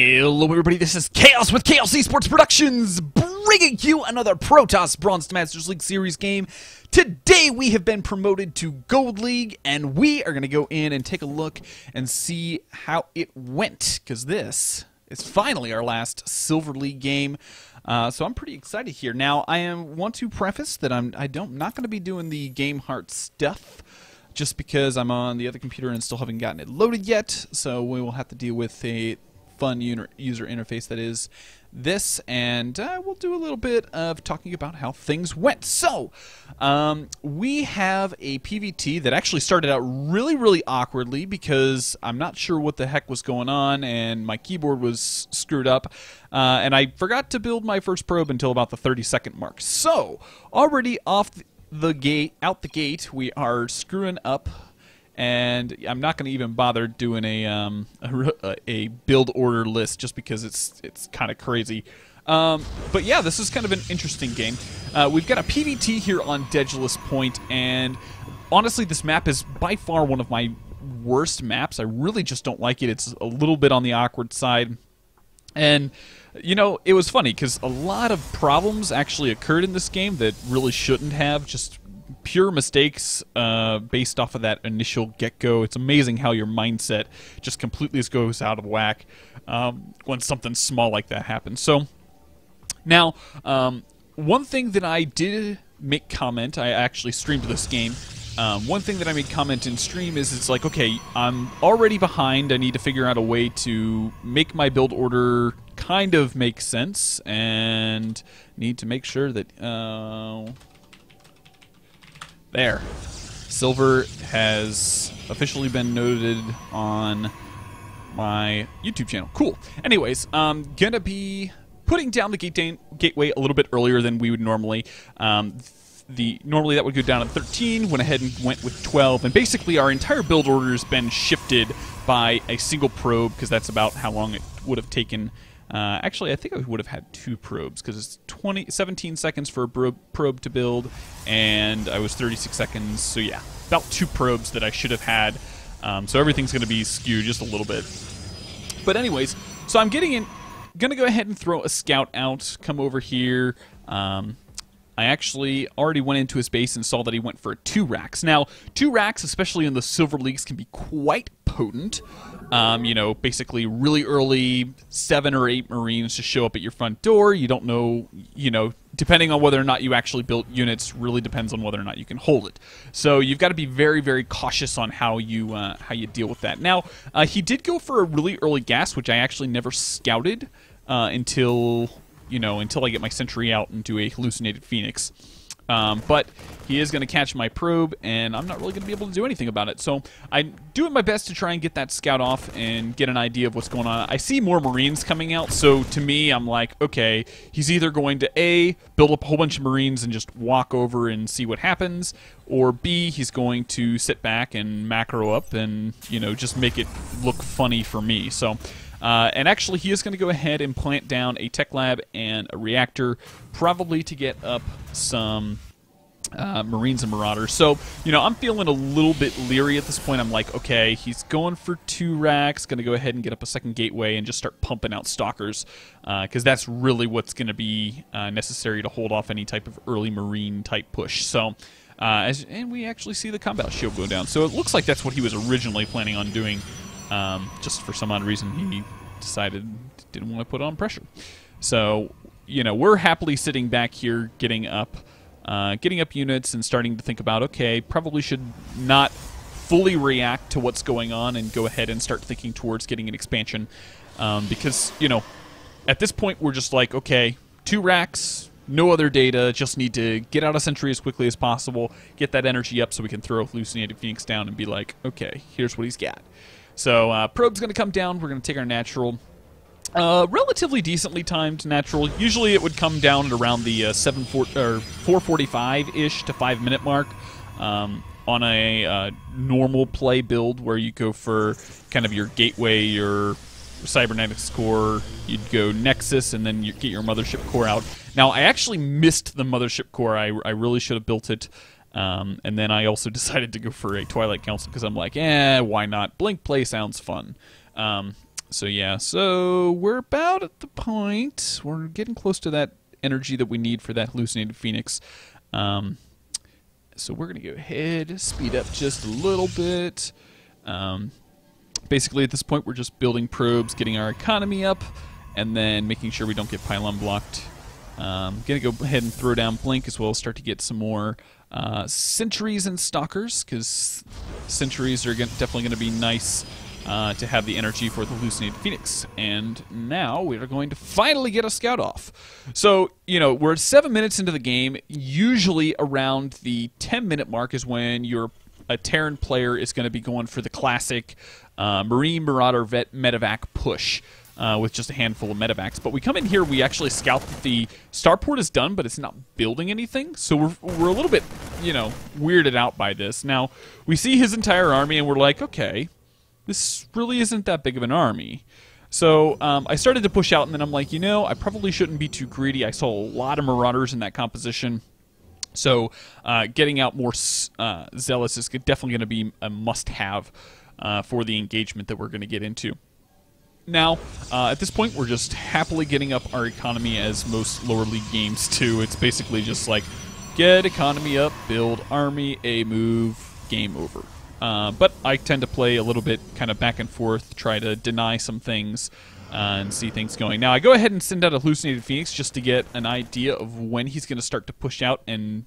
Hello everybody, this is Chaos with Chaos Esports Productions, bringing you another Protoss Bronze Masters League Series game. Today we have been promoted to Gold League, and we are going to go in and take a look and see how it went, because this is finally our last Silver League game. So I'm pretty excited here. Now, want to preface that I'm not going to be doing the game heart stuff, just because I'm on the other computer and still haven't gotten it loaded yet, so we will have to deal with a fun user interface that is this, and we'll do a little bit of talking about how things went. So, we have a PvT that actually started out really awkwardly because I'm not sure what the heck was going on, and my keyboard was screwed up, and I forgot to build my first probe until about the 30-second mark. So, already out the gate, we are screwing up. And I'm not going to even bother doing a build order list just because it's kind of crazy. But yeah, this is kind of an interesting game. We've got a PvT here on Daedalus Point, and honestly, this map is by far one of my worst maps. I really just don't like it. It's a little bit on the awkward side. And, you know, it was funny because a lot of problems actually occurred in this game that really shouldn't have, just pure mistakes based off of that initial get-go. It's amazing how your mindset just completely goes out of whack when something small like that happens. So, now, one thing that I did make comment, I actually streamed this game, one thing that I made comment in stream is it's like, okay, I'm already behind, I need to figure out a way to make my build order kind of make sense, and need to make sure that, there. Silver has officially been noted on my YouTube channel. Cool. Anyways, gonna be putting down the gateway a little bit earlier than we would normally. Normally that would go down at 13, went ahead and went with 12, and basically our entire build order has been shifted by a single probe, because that's about how long it would have taken. Actually, I think I would have had 2 probes, because it's 17 seconds for a probe to build, and I was 36 seconds, so yeah, about 2 probes that I should have had, so everything's going to be skewed just a little bit. But anyways, so I'm going to go ahead and throw a scout out, come over here. I actually already went into his base and saw that he went for 2 racks. Now, 2 racks, especially in the Silver Leagues, can be quite potent. You know, basically really early 7 or 8 Marines to show up at your front door. You don't know, you know, depending on whether or not you actually built units, really depends on whether or not you can hold it. So you've got to be very cautious on how you deal with that. Now, he did go for a really early gas, which I actually never scouted until I get my sentry out and do a hallucinated phoenix. But he is going to catch my probe, and I'm not really going to be able to do anything about it. So I'm doing my best to try and get that scout off and get an idea of what's going on. I see more Marines coming out, so to me, I'm like, okay, he's either going to A, build up a whole bunch of Marines and just walk over and see what happens, or B, he's going to sit back and macro up and, you know, just make it look funny for me. So, and actually, he is going to go ahead and plant down a tech lab and a reactor, probably to get up some Marines and Marauders. So, you know, I'm feeling a little bit leery at this point. I'm like, okay, he's going for 2 racks, going to go ahead and get up a second gateway and just start pumping out stalkers, because that's really what's going to be necessary to hold off any type of early Marine type push. So, and we actually see the combat shield go down. So it looks like that's what he was originally planning on doing. Just for some odd reason, he decided didn't want to put on pressure. So, you know, we're happily sitting back here, getting up units and starting to think about, okay, probably should not fully react to what's going on and go ahead and start thinking towards getting an expansion, because, you know, at this point we're just like, okay, 2 racks, no other data, just need to get out a sentry as quickly as possible, get that energy up so we can throw hallucinated phoenix down and be like, okay, here's what he's got. So, probe's going to come down. We're going to take our natural. Relatively decently timed natural. Usually it would come down at around the 4:45-ish to 5-minute mark on a normal play build where you go for kind of your gateway, your cybernetics core, you'd go Nexus, and then you get your mothership core out. Now, I actually missed the mothership core. I really should have built it. And then I also decided to go for a Twilight Council because I'm like, why not? Blink play sounds fun. So yeah, so we're about at the point, we're getting close to that energy that we need for that hallucinated phoenix. So we're going to go ahead, speed up just a little bit. Basically at this point we're just building probes, getting our economy up, and then making sure we don't get pylon blocked. Going to go ahead and throw down Blink as well, start to get some more sentries and stalkers, because sentries are definitely going to be nice to have the energy for the hallucinated phoenix. And now we are going to finally get a scout off. So, you know, we're 7 minutes into the game. Usually around the 10-minute mark is when a Terran player is going to be going for the classic Marine Marauder Vet medevac push. With just a handful of medevacs. But we come in here, we actually scout that the starport is done, but it's not building anything. So we're a little bit, you know, weirded out by this. Now, we see his entire army, and we're like, okay, this really isn't that big of an army. So I started to push out, and then I'm like, you know, I probably shouldn't be too greedy. I saw a lot of Marauders in that composition. So getting out more Zealots is definitely going to be a must-have for the engagement that we're going to get into. Now, at this point, we're just happily getting up our economy as most lower league games do. It's basically just like, get economy up, build army, a move, game over. But I tend to play a little bit kind of back and forth, try to deny some things and see things going. Now, I go ahead and send out a hallucinated phoenix just to get an idea of when he's going to start to push out and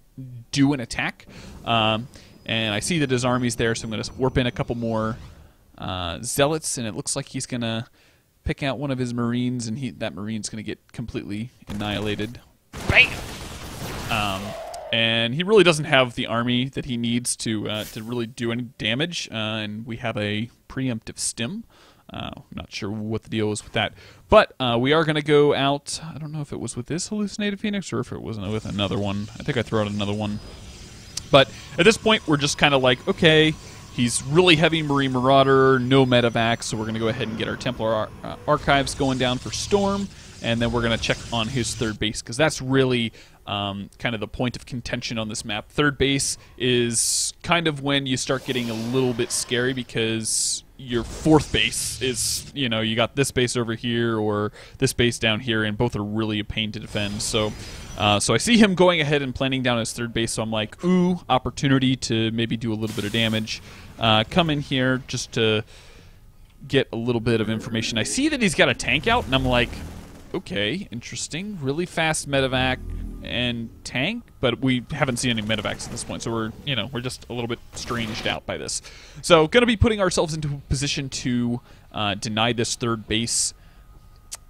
do an attack. And I see that his army's there, so I'm going to warp in a couple more zealots, and it looks like he's going to pick out one of his marines, and that marine's going to get completely annihilated. Bam! And he really doesn't have the army that he needs to really do any damage, and we have a preemptive stim. Not sure what the deal is with that. But we are going to go out. I don't know if it was with this hallucinated phoenix or if it was with another one. I think I threw out another one. But at this point, we're just kind of like, okay, he's really heavy Marine Marauder, no medevac, so we're going to go ahead and get our Templar archives going down for Storm, and then we're going to check on his third base, because that's really kind of the point of contention on this map. Third base is kind of when you start getting a little bit scary, because your fourth base is, you know, you got this base over here or this base down here, and both are really a pain to defend. So I see him going ahead and planning down his third base, so I'm like, ooh, opportunity to maybe do a little bit of damage. Come in here just to get a little bit of information. I see that he's got a tank out, and I'm like, okay, interesting. Really fast medevac and tank, but we haven't seen any medevacs at this point, so we're just a little bit stranged out by this. So going to be putting ourselves into a position to deny this third base.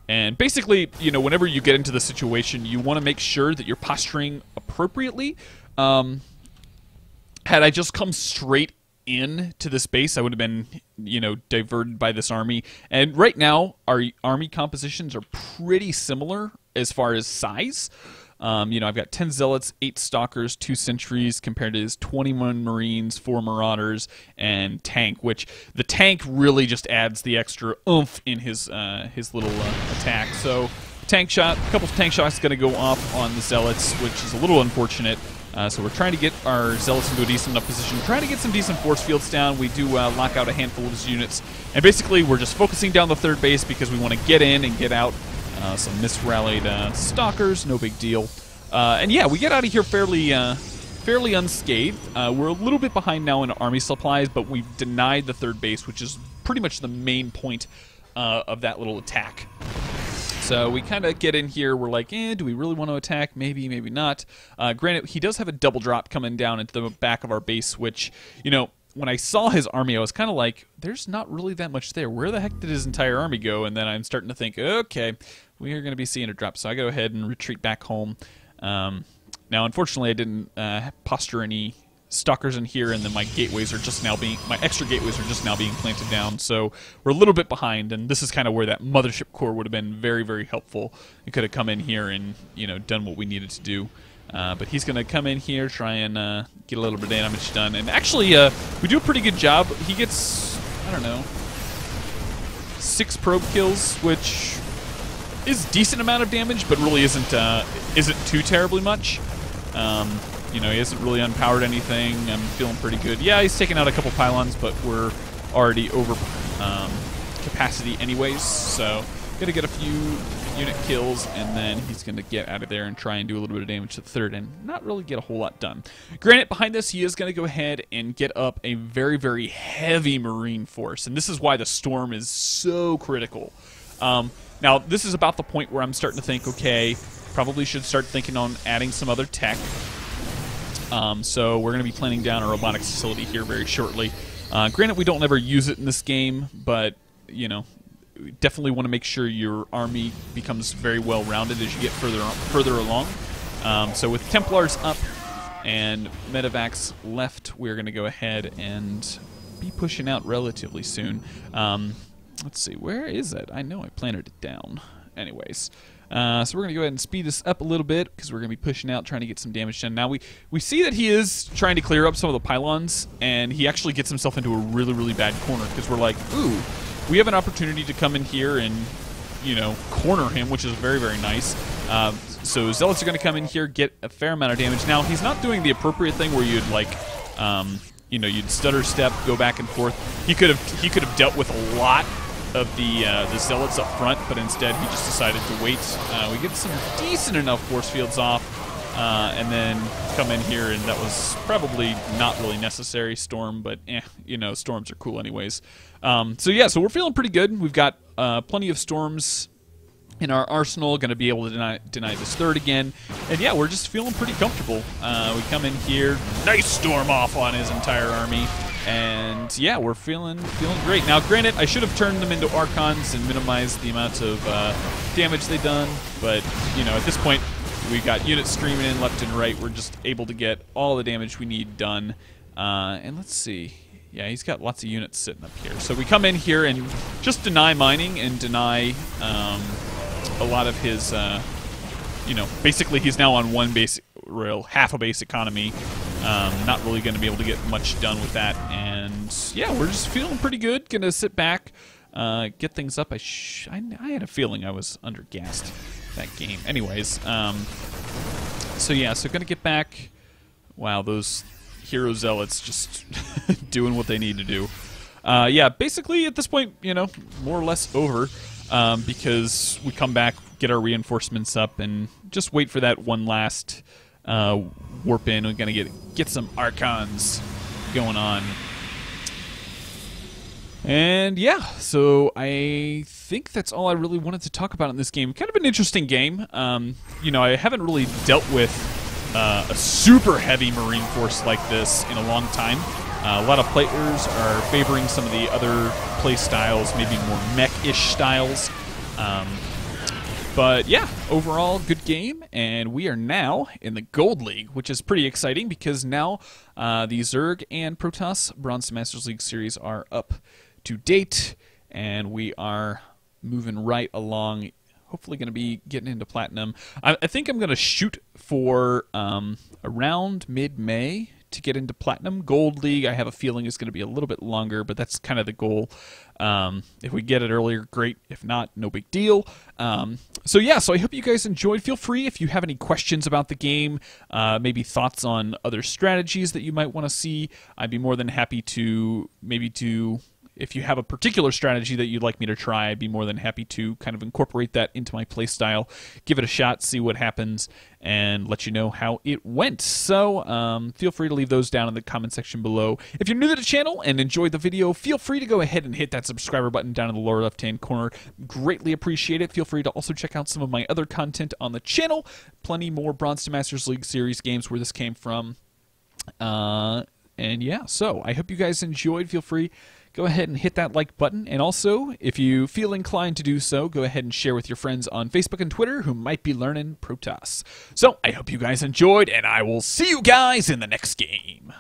And basically, you know, whenever you get into the situation, you want to make sure that you're posturing appropriately. Had I just come straight in to this base, I would have been, you know, diverted by this army. And right now, our army compositions are pretty similar as far as size. You know, I've got 10 Zealots, 8 Stalkers, 2 Sentries, compared to his 21 Marines, 4 Marauders, and Tank, which the Tank really just adds the extra oomph in his little attack. So, tank shot, a couple of tank shots going to go off on the Zealots, which is a little unfortunate. So we're trying to get our Zealots into a decent enough position, trying to get some decent force fields down. We do lock out a handful of his units. And basically, we're just focusing down the third base because we want to get in and get out. Some misrallied Stalkers, no big deal. And yeah, we get out of here fairly unscathed. We're a little bit behind now in army supplies, but we've denied the third base, which is pretty much the main point of that little attack. So we kind of get in here, we're like, do we really want to attack? Maybe, maybe not. Granted, he does have a double drop coming down into the back of our base, which, you know, when I saw his army, I was kind of like, there's not really that much there. Where the heck did his entire army go? And then I'm starting to think, okay, we are going to be seeing a drop. So I go ahead and retreat back home. Now, unfortunately, I didn't posture any Stalkers in here, and then my gateways are just now being, my extra gateways are just now being planted down, so we're a little bit behind, and this is kind of where that mothership core would have been very, very helpful. It could have come in here and, you know, done what we needed to do. But he's going to come in here, try and get a little bit of damage done, and actually, we do a pretty good job. He gets, I don't know, 6 probe kills, which is a decent amount of damage, but really isn't too terribly much. You know, he hasn't really unpowered anything. I'm feeling pretty good. Yeah, he's taken out a couple pylons, but we're already over capacity anyways, so gonna get a few unit kills, and then he's gonna get out of there and try and do a little bit of damage to the third and not really get a whole lot done. Granted, behind this, he is gonna go ahead and get up a very, very heavy Marine force, and this is why the Storm is so critical. Now, this is about the point where I'm starting to think, okay, probably should start thinking on adding some other tech. So we're going to be planning down a robotics facility here very shortly. Granted, we don't ever use it in this game, but, you know, definitely want to make sure your army becomes very well-rounded as you get further along. So with Templars up and Medivacs left, we're going to go ahead and be pushing out relatively soon. Let's see, where is it? I know I planted it down. Anyways, so we're going to go ahead and speed this up a little bit because we're going to be pushing out, trying to get some damage done. Now, we see that he is trying to clear up some of the pylons, and he actually gets himself into a really, really bad corner because we're like, ooh, we have an opportunity to come in here and, you know, corner him, which is very, very nice. So Zealots are going to come in here, get a fair amount of damage. Now, he's not doing the appropriate thing where you'd, like, you know, you'd stutter step, go back and forth. He could have dealt with a lot of the Zealots up front, but instead he just decided to wait. We get some decent enough force fields off, and then come in here, and that was probably not really necessary, Storm, but you know, Storms are cool anyways. So yeah, so we're feeling pretty good. We've got plenty of Storms in our arsenal, going to be able to deny this third again, and yeah, we're just feeling pretty comfortable. We come in here, nice Storm off on his entire army, and yeah, we're feeling great. Now, granted, I should have turned them into Archons and minimized the amount of damage they've done, but you know, at this point, we got units streaming in left and right. We're just able to get all the damage we need done. And let's see. Yeah, he's got lots of units sitting up here. So we come in here and just deny mining and deny a lot of his, you know, basically he's now on one basic rail, half a base economy. Not really going to be able to get much done with that. And yeah, we're just feeling pretty good. Going to sit back, get things up. I had a feeling I was undergassed that game. Anyways, so yeah, so going to get back. Wow, those Hero Zealots just doing what they need to do. Yeah, basically at this point, you know, more or less over, because we come back, get our reinforcements up, and just wait for that one last warp in. We're gonna get some Archons going on. And yeah, so I think that's all I really wanted to talk about in this game. Kind of an interesting game. You know, I haven't really dealt with a super heavy Marine force like this in a long time. A lot of players are favoring some of the other play styles, maybe more mech-ish styles. But yeah, overall, good game, and we are now in the Gold League, which is pretty exciting because now the Zerg and Protoss Bronze Masters League series are up to date, and we are moving right along. Hopefully going to be getting into Platinum. I think I'm going to shoot for around mid-May to get into Platinum. Gold League, I have a feeling, is going to be a little bit longer, but that's kind of the goal. If we get it earlier, great. If not, no big deal. So yeah, so I hope you guys enjoyed. Feel free if you have any questions about the game, maybe thoughts on other strategies that you might want to see. I'd be more than happy to if you have a particular strategy that you'd like me to try, I'd be more than happy to kind of incorporate that into my playstyle, give it a shot, see what happens, and let you know how it went. So feel free to leave those down in the comment section below. If you're new to the channel and enjoyed the video, feel free to go ahead and hit that subscriber button down in the lower left-hand corner. Greatly appreciate it. Feel free to also check out some of my other content on the channel. Plenty more Bronze to Masters League series games where this came from. And yeah, so I hope you guys enjoyed. Feel free, go ahead and hit that like button. And also, if you feel inclined to do so, go ahead and share with your friends on Facebook and Twitter who might be learning Protoss. So I hope you guys enjoyed, and I will see you guys in the next game.